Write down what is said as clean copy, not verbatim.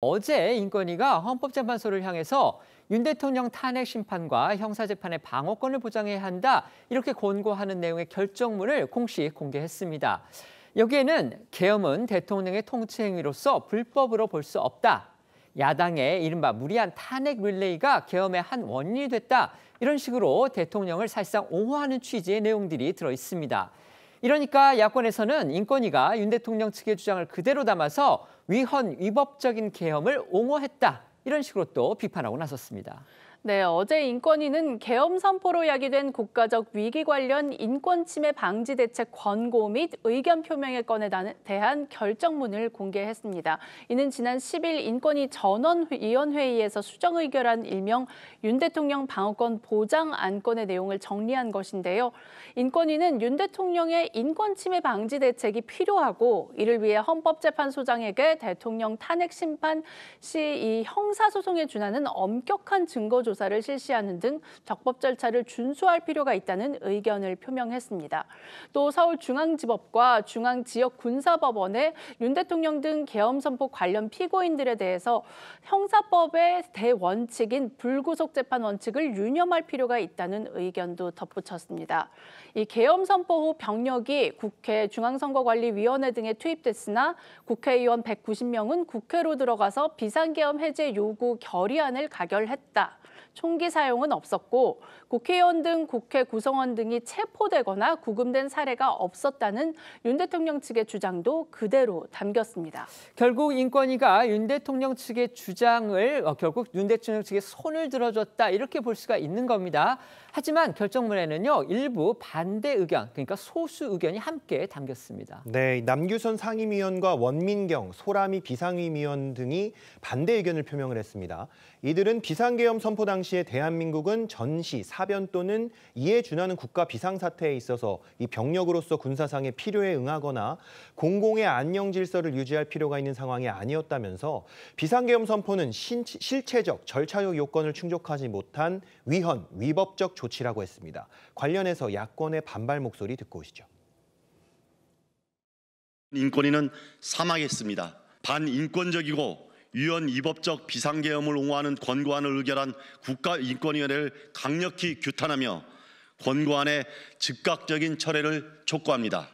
어제 인권위가 헌법재판소를 향해서 윤 대통령 탄핵 심판과 형사재판의 방어권을 보장해야 한다 이렇게 권고하는 내용의 결정문을 공식 공개했습니다. 여기에는 계엄은 대통령의 통치행위로서 불법으로 볼 수 없다. 야당의 이른바 무리한 탄핵 릴레이가 계엄의 한 원인이 됐다. 이런 식으로 대통령을 사실상 옹호하는 취지의 내용들이 들어 있습니다. 이러니까 야권에서는 인권위가 윤 대통령 측의 주장을 그대로 담아서 위헌, 위법적인 계엄을 옹호했다. 이런 식으로 또 비판하고 나섰습니다. 네, 어제 인권위는 계엄 선포로 야기된 국가적 위기 관련 인권 침해 방지 대책 권고 및 의견 표명의 건에 대한 결정문을 공개했습니다. 이는 지난 10일 인권위 전원위원회의에서 수정 의결한 일명 윤 대통령 방어권 보장 안건의 내용을 정리한 것인데요. 인권위는 윤 대통령의 인권 침해 방지 대책이 필요하고 이를 위해 헌법재판소장에게 대통령 탄핵 심판 시 이 형사소송에 준하는 엄격한 증거 조사를 실시하는 등 적법 절차를 준수할 필요가 있다는 의견을 표명했습니다. 또 서울중앙지법과 중앙지역군사법원에 윤 대통령 등 계엄 선포 관련 피고인들에 대해서 형사법의 대원칙인 불구속 재판 원칙을 유념할 필요가 있다는 의견도 덧붙였습니다. 이 계엄 선포 후 병력이 국회 중앙선거관리위원회 등에 투입됐으나 국회의원 190명은 국회로 들어가서 비상계엄 해제 요구 결의안을 가결했다. 총기 사용은 없었고 국회의원 등 국회 구성원 등이 체포되거나 구금된 사례가 없었다는 윤 대통령 측의 주장도 그대로 담겼습니다. 결국 인권위가 윤 대통령 측의 주장을 결국 윤 대통령 측에 손을 들어줬다 이렇게 볼 수가 있는 겁니다. 하지만 결정문에는요 일부 반대 의견, 그러니까 소수 의견이 함께 담겼습니다. 네, 남규선 상임위원과 원민경, 소라미 비상임위원 등이 반대 의견을 표명을 했습니다. 이들은 비상계엄 선포 당시에 대한민국은 전시, 사변 또는 이에 준하는 국가 비상사태에 있어서 이 병력으로서 군사상의 필요에 응하거나 공공의 안녕 질서를 유지할 필요가 있는 상황이 아니었다면서 비상계엄 선포는 실체적, 절차적 요건을 충족하지 못한 위헌, 위법적 조치라고 했습니다. 관련해서 야권의 반발 목소리 듣고 오시죠. 인권위는 사망했습니다. 반인권적이고 위헌 위법적 비상계엄을 옹호하는 권고안을 의결한 국가인권위원회를 강력히 규탄하며 권고안의 즉각적인 철회를 촉구합니다.